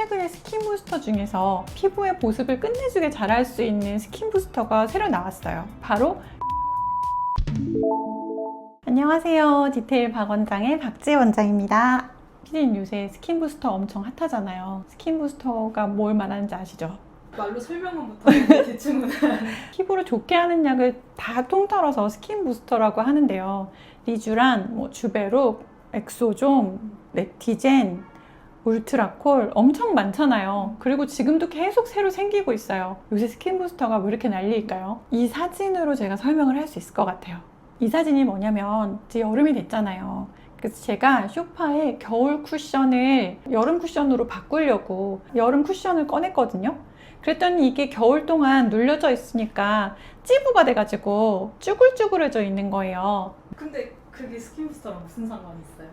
최근에 스킨 부스터 중에서 피부의 보습을 끝내주게 잘할 수 있는 스킨 부스터가 새로 나왔어요. 바로 안녕하세요. 디테일 박원장의 박지혜 원장입니다. 피디님 요새 스킨 부스터 엄청 핫하잖아요. 스킨 부스터가 뭘 말하는지 아시죠? 말로 설명은 못하는데 대충은 피부를 좋게 하는 약을 다 통틀어서 스킨 부스터라고 하는데요. 리쥬란, 주베룩, 엑소존, 레티젠, 울트라콜 엄청 많잖아요. 그리고 지금도 계속 새로 생기고 있어요. 요새 스킨 부스터가 왜 이렇게 난리일까요? 이 사진으로 제가 설명을 할 수 있을 것 같아요. 이 사진이 뭐냐면 이제 여름이 됐잖아요. 그래서 제가 소파에 겨울 쿠션을 여름 쿠션으로 바꾸려고 여름 쿠션을 꺼냈거든요. 그랬더니 이게 겨울 동안 눌려져 있으니까 찌부가 돼가지고 쭈글쭈글해져 있는 거예요. 근데 그게 스킨 부스터랑 무슨 상관이 있어요?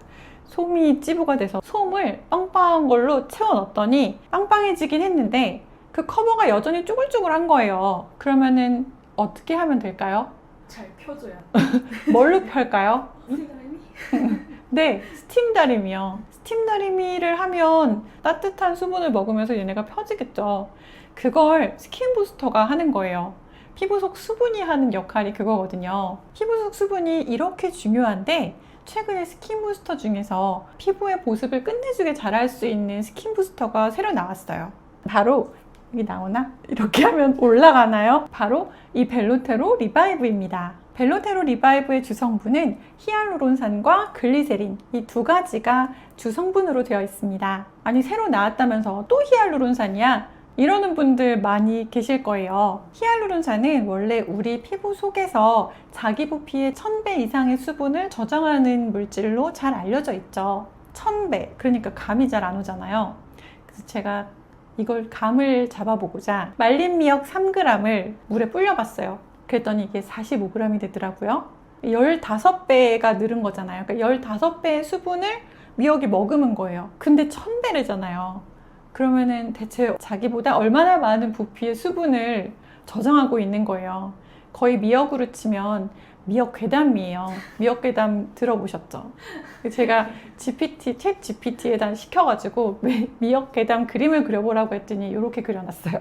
솜이 찌부가 돼서 솜을 빵빵한 걸로 채워 넣었더니 빵빵해지긴 했는데 그 커버가 여전히 쭈글쭈글한 거예요. 그러면은 어떻게 하면 될까요? 잘 펴줘야 뭘로 펼까요? 스티그램이? 네, 스팀 다리미요. 스팀 다리미를 하면 따뜻한 수분을 먹으면서 얘네가 펴지겠죠. 그걸 스킨 부스터가 하는 거예요. 피부 속 수분이 하는 역할이 그거거든요. 피부 속 수분이 이렇게 중요한데 최근에 스킨 부스터 중에서 피부의 보습을 끝내주게 잘할 수 있는 스킨 부스터가 새로 나왔어요. 바로 여기 나오나? 이렇게 하면 올라가나요? 바로 이 벨로테로 리바이브입니다. 벨로테로 리바이브의 주성분은 히알루론산과 글리세린 이 두 가지가 주성분으로 되어 있습니다. 아니 새로 나왔다면서 또 히알루론산이야? 이러는 분들 많이 계실 거예요. 히알루론산은 원래 우리 피부 속에서 자기 부피의 1000배 이상의 수분을 저장하는 물질로 잘 알려져 있죠. 1000배, 그러니까 감이 잘 안 오잖아요. 그래서 제가 이걸 감을 잡아보고자 말린 미역 3g을 물에 불려봤어요. 그랬더니 이게 45g이 되더라고요. 15배가 늘은 거잖아요. 그러니까 15배의 수분을 미역이 머금은 거예요. 근데 1000배래잖아요. 그러면은 대체 자기보다 얼마나 많은 부피의 수분을 저장하고 있는 거예요. 거의 미역으로 치면 미역 괴담이에요. 미역 괴담 들어보셨죠? 제가 챗 GPT에다 시켜가지고 미역 괴담 그림을 그려보라고 했더니 이렇게 그려놨어요.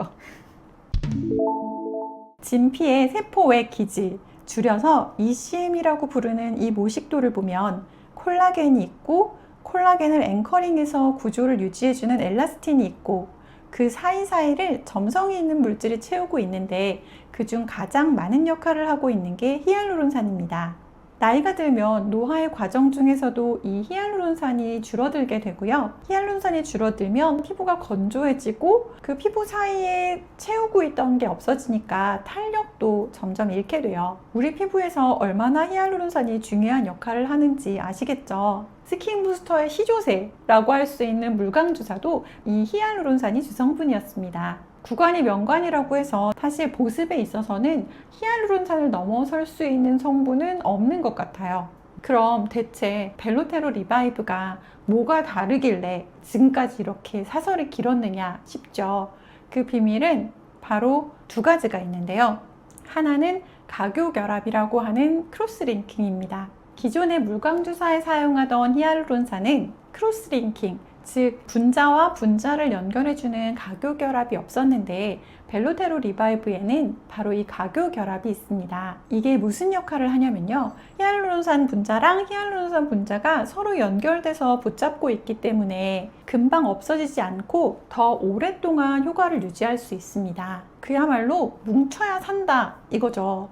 진피의 세포 외 기질, 줄여서 ECM이라고 부르는 이 모식도를 보면 콜라겐이 있고 콜라겐을 앵커링해서 구조를 유지해주는 엘라스틴이 있고 그 사이사이를 점성이 있는 물질이 채우고 있는데 그중 가장 많은 역할을 하고 있는 게 히알루론산입니다. 나이가 들면 노화의 과정 중에서도 이 히알루론산이 줄어들게 되고요. 히알루론산이 줄어들면 피부가 건조해지고 그 피부 사이에 채우고 있던 게 없어지니까 탄력도 점점 잃게 돼요. 우리 피부에서 얼마나 히알루론산이 중요한 역할을 하는지 아시겠죠? 스킨 부스터의 시조새라고 할 수 있는 물광주사도 이 히알루론산이 주성분이었습니다. 구간이 명관이라고 해서 사실 보습에 있어서는 히알루론산을 넘어설 수 있는 성분은 없는 것 같아요. 그럼 대체 벨로테로 리바이브가 뭐가 다르길래 지금까지 이렇게 사설이 길었느냐 싶죠. 그 비밀은 바로 두 가지가 있는데요. 하나는 가교결합이라고 하는 크로스링킹입니다. 기존의 물광주사에 사용하던 히알루론산은 크로스링킹, 즉 분자와 분자를 연결해주는 가교결합이 없었는데 벨로테로 리바이브에는 바로 이 가교결합이 있습니다. 이게 무슨 역할을 하냐면요. 히알루론산 분자랑 히알루론산 분자가 서로 연결돼서 붙잡고 있기 때문에 금방 없어지지 않고 더 오랫동안 효과를 유지할 수 있습니다. 그야말로 뭉쳐야 산다 이거죠.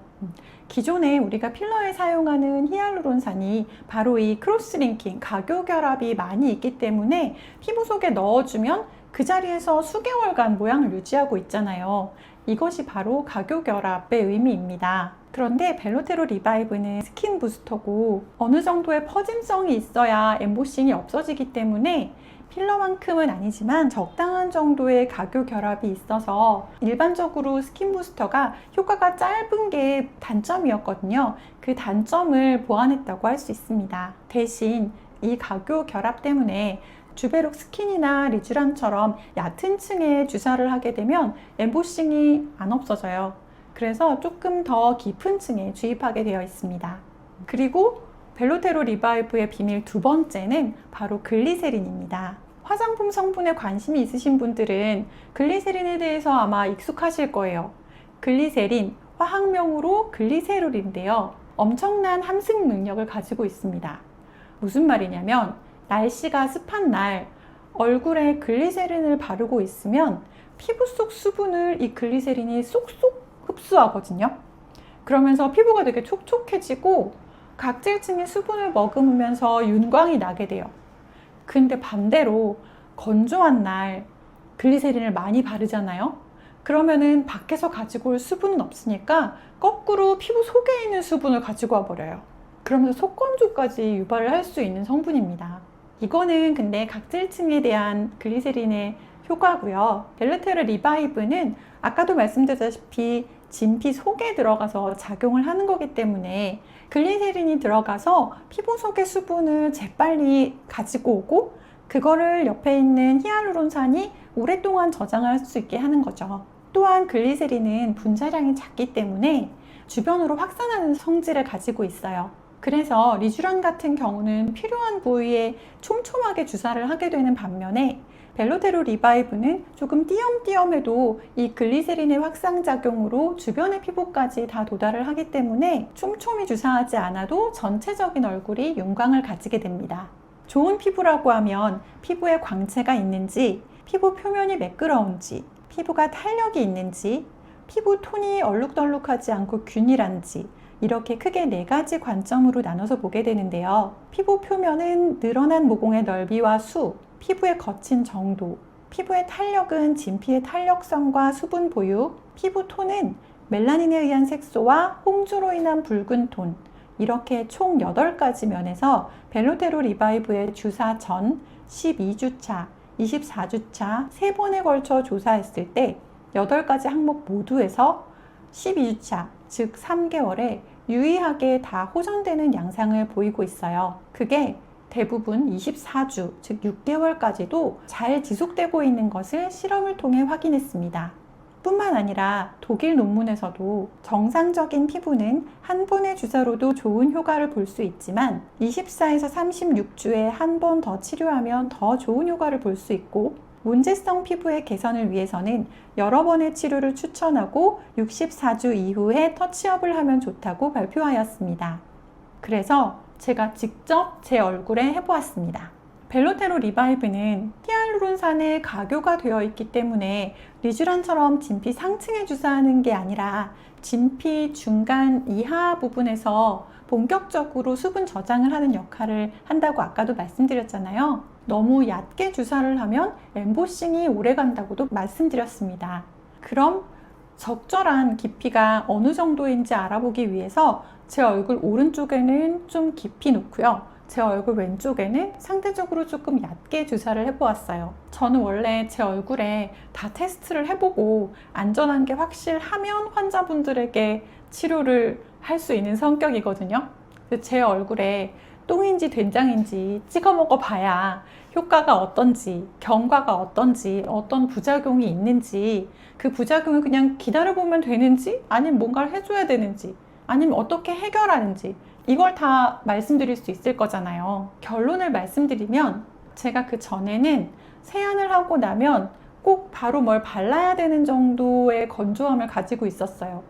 기존에 우리가 필러에 사용하는 히알루론산이 바로 이 크로스링킹, 가교결합이 많이 있기 때문에 피부 속에 넣어주면 그 자리에서 수개월간 모양을 유지하고 있잖아요. 이것이 바로 가교결합의 의미입니다. 그런데 벨로테로 리바이브는 스킨 부스터고 어느 정도의 퍼짐성이 있어야 엠보싱이 없어지기 때문에 필러만큼은 아니지만 적당한 정도의 가교결합이 있어서 일반적으로 스킨 부스터가 효과가 짧은 게 단점이었거든요. 그 단점을 보완했다고 할 수 있습니다. 대신 이 가교결합 때문에 주베룩 스킨이나 리쥬란처럼 얕은 층에 주사를 하게 되면 엠보싱이 안 없어져요. 그래서 조금 더 깊은 층에 주입하게 되어 있습니다. 그리고 벨로테로 리바이브의 비밀 두 번째는 바로 글리세린입니다. 화장품 성분에 관심이 있으신 분들은 글리세린에 대해서 아마 익숙하실 거예요. 글리세린, 화학명으로 글리세롤인데요. 엄청난 함승 능력을 가지고 있습니다. 무슨 말이냐면 날씨가 습한 날 얼굴에 글리세린을 바르고 있으면 피부 속 수분을 이 글리세린이 쏙쏙 흡수하거든요. 그러면서 피부가 되게 촉촉해지고 각질층이 수분을 머금으면서 윤광이 나게 돼요. 근데 반대로 건조한 날 글리세린을 많이 바르잖아요. 그러면은 밖에서 가지고 올 수분은 없으니까 거꾸로 피부 속에 있는 수분을 가지고 와 버려요. 그러면서 속건조까지 유발을 할 수 있는 성분입니다. 이거는 근데 각질층에 대한 글리세린의 효과고요. 벨루테르 리바이브는 아까도 말씀드렸다시피 진피 속에 들어가서 작용을 하는 거기 때문에 글리세린이 들어가서 피부 속의 수분을 재빨리 가지고 오고 그거를 옆에 있는 히알루론산이 오랫동안 저장할 수 있게 하는 거죠. 또한 글리세린은 분자량이 작기 때문에 주변으로 확산하는 성질을 가지고 있어요. 그래서 리쥬란 같은 경우는 필요한 부위에 촘촘하게 주사를 하게 되는 반면에 벨루테르 리바이브는 조금 띄엄띄엄해도 이 글리세린의 확산작용으로 주변의 피부까지 다 도달을 하기 때문에 촘촘히 주사하지 않아도 전체적인 얼굴이 윤광을 가지게 됩니다. 좋은 피부라고 하면 피부에 광채가 있는지, 피부 표면이 매끄러운지, 피부가 탄력이 있는지, 피부 톤이 얼룩덜룩하지 않고 균일한지 이렇게 크게 4가지 관점으로 나눠서 보게 되는데요. 피부 표면은 늘어난 모공의 넓이와 수, 피부의 거친 정도, 피부의 탄력은 진피의 탄력성과 수분 보유, 피부 톤은 멜라닌에 의한 색소와 홍조로 인한 붉은 톤, 이렇게 총 8가지 면에서 벨루테르 리바이브의 주사 전, 12주차, 24주차 3번에 걸쳐 조사했을 때 8가지 항목 모두에서 12주차, 즉 3개월에 유의하게 다 호전되는 양상을 보이고 있어요. 그게 대부분 24주, 즉 6개월까지도 잘 지속되고 있는 것을 실험을 통해 확인했습니다. 뿐만 아니라 독일 논문에서도 정상적인 피부는 한 번의 주사로도 좋은 효과를 볼 수 있지만 24에서 36주에 한 번 더 치료하면 더 좋은 효과를 볼 수 있고 문제성 피부의 개선을 위해서는 여러 번의 치료를 추천하고 64주 이후에 터치업을 하면 좋다고 발표하였습니다. 그래서 제가 직접 제 얼굴에 해보았습니다. 벨루테르 리바이브는 히알루론산에 가교가 되어 있기 때문에 리쥬란처럼 진피 상층에 주사하는 게 아니라 진피 중간 이하 부분에서 본격적으로 수분 저장을 하는 역할을 한다고 아까도 말씀드렸잖아요. 너무 얕게 주사를 하면 엠보싱이 오래 간다고도 말씀드렸습니다. 그럼 적절한 깊이가 어느 정도인지 알아보기 위해서 제 얼굴 오른쪽에는 좀 깊이 놓고요. 제 얼굴 왼쪽에는 상대적으로 조금 얕게 주사를 해보았어요. 저는 원래 제 얼굴에 다 테스트를 해보고 안전한 게 확실하면 환자분들에게 치료를 할 수 있는 성격이거든요. 제 얼굴에 똥인지 된장인지 찍어 먹어봐야 효과가 어떤지, 경과가 어떤지, 어떤 부작용이 있는지, 그 부작용을 그냥 기다려보면 되는지, 아니면 뭔가를 해줘야 되는지, 아니면 어떻게 해결하는지 이걸 다 말씀드릴 수 있을 거잖아요. 결론을 말씀드리면 제가 그 전에는 세안을 하고 나면 꼭 바로 뭘 발라야 되는 정도의 건조함을 가지고 있었어요.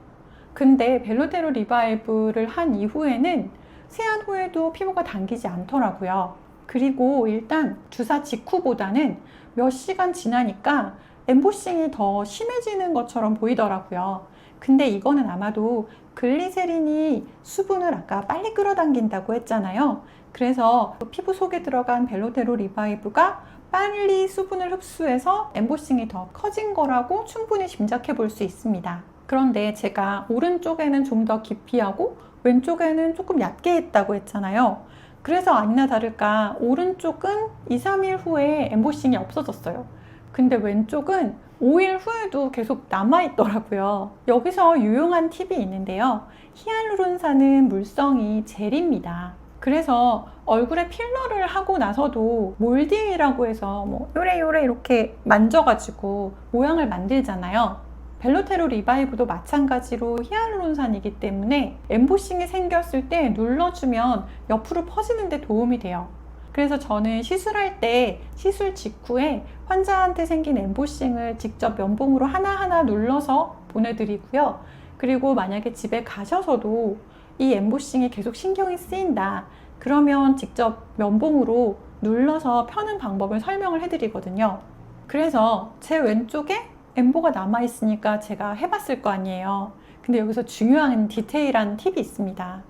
근데 벨루테르 리바이브를 한 이후에는 세안 후에도 피부가 당기지 않더라고요. 그리고 일단 주사 직후보다는 몇 시간 지나니까 엠보싱이 더 심해지는 것처럼 보이더라고요. 근데 이거는 아마도 글리세린이 수분을 아까 빨리 끌어당긴다고 했잖아요. 그래서 피부 속에 들어간 벨루테르 리바이브가 빨리 수분을 흡수해서 엠보싱이 더 커진 거라고 충분히 짐작해 볼 수 있습니다. 그런데 제가 오른쪽에는 좀 더 깊이 하고 왼쪽에는 조금 얕게 했다고 했잖아요. 그래서 아니나 다를까 오른쪽은 2, 3일 후에 엠보싱이 없어졌어요. 근데 왼쪽은 5일 후에도 계속 남아있더라고요. 여기서 유용한 팁이 있는데요. 히알루론산은 물성이 젤입니다. 그래서 얼굴에 필러를 하고 나서도 몰딩이라고 해서 요래 이렇게 만져가지고 모양을 만들잖아요. 벨루테르 리바이브도 마찬가지로 히알루론산이기 때문에 엠보싱이 생겼을 때 눌러주면 옆으로 퍼지는 데 도움이 돼요. 그래서 저는 시술할 때 시술 직후에 환자한테 생긴 엠보싱을 직접 면봉으로 하나하나 눌러서 보내드리고요. 그리고 만약에 집에 가셔서도 이 엠보싱이 계속 신경이 쓰인다. 그러면 직접 면봉으로 눌러서 펴는 방법을 설명을 해드리거든요. 그래서 제 왼쪽에 엠보가 남아있으니까 제가 해봤을 거 아니에요. 근데 여기서 중요한 디테일한 팁이 있습니다.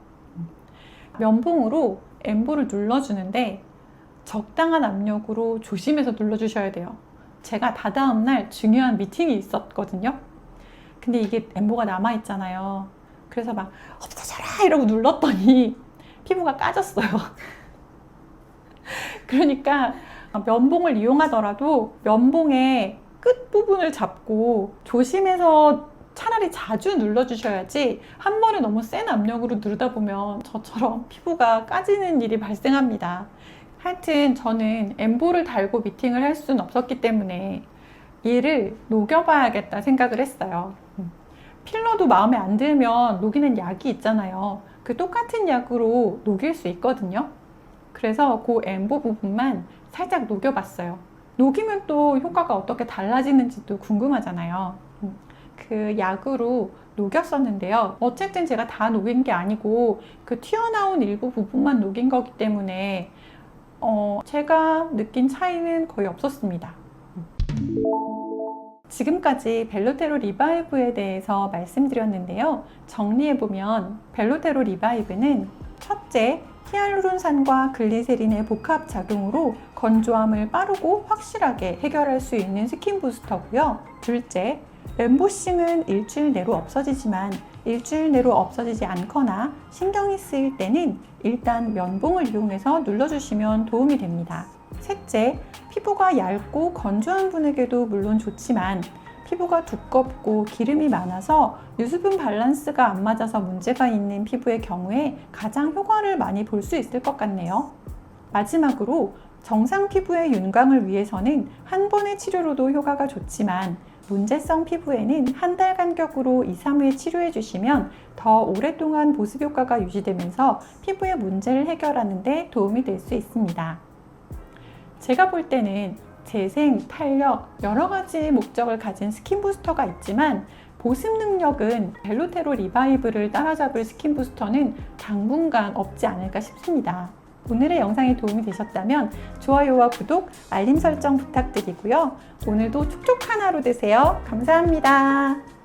면봉으로 엠보를 눌러주는데 적당한 압력으로 조심해서 눌러주셔야 돼요. 제가 다다음날 중요한 미팅이 있었거든요. 근데 이게 엠보가 남아있잖아요. 그래서 막 없어져라 이러고 눌렀더니 피부가 까졌어요. 그러니까 면봉을 이용하더라도 면봉의 끝부분을 잡고 조심해서 차라리 자주 눌러주셔야지 한 번에 너무 센 압력으로 누르다 보면 저처럼 피부가 까지는 일이 발생합니다. 하여튼 저는 엠보를 달고 미팅을 할 수는 없었기 때문에 얘를 녹여봐야겠다 생각을 했어요. 필러도 마음에 안 들면 녹이는 약이 있잖아요. 그 똑같은 약으로 녹일 수 있거든요. 그래서 그 엠보 부분만 살짝 녹여봤어요. 녹이면 또 효과가 어떻게 달라지는지도 궁금하잖아요. 그 약으로 녹였었는데요. 어쨌든 제가 다 녹인 게 아니고 그 튀어나온 일부 부분만 녹인 거기 때문에 제가 느낀 차이는 거의 없었습니다. 지금까지 벨로테로 리바이브에 대해서 말씀드렸는데요. 정리해보면 벨로테로 리바이브는 첫째, 히알루론산과 글리세린의 복합 작용으로 건조함을 빠르고 확실하게 해결할 수 있는 스킨 부스터고요. 둘째, 엠보싱은 일주일 내로 없어지지만 일주일 내로 없어지지 않거나 신경이 쓰일 때는 일단 면봉을 이용해서 눌러주시면 도움이 됩니다. 셋째, 피부가 얇고 건조한 분에게도 물론 좋지만 피부가 두껍고 기름이 많아서 유수분 밸런스가 안 맞아서 문제가 있는 피부의 경우에 가장 효과를 많이 볼 수 있을 것 같네요. 마지막으로 정상 피부의 윤광을 위해서는 한 번의 치료로도 효과가 좋지만 문제성 피부에는 한 달 간격으로 2, 3회 치료해 주시면 더 오랫동안 보습 효과가 유지되면서 피부의 문제를 해결하는 데 도움이 될 수 있습니다. 제가 볼 때는 재생, 탄력, 여러 가지 목적을 가진 스킨 부스터가 있지만 보습 능력은 벨로테로 리바이브를 따라잡을 스킨 부스터는 당분간 없지 않을까 싶습니다. 오늘의 영상이 도움이 되셨다면 좋아요와 구독, 알림 설정 부탁드리고요. 오늘도 촉촉한 하루 되세요. 감사합니다.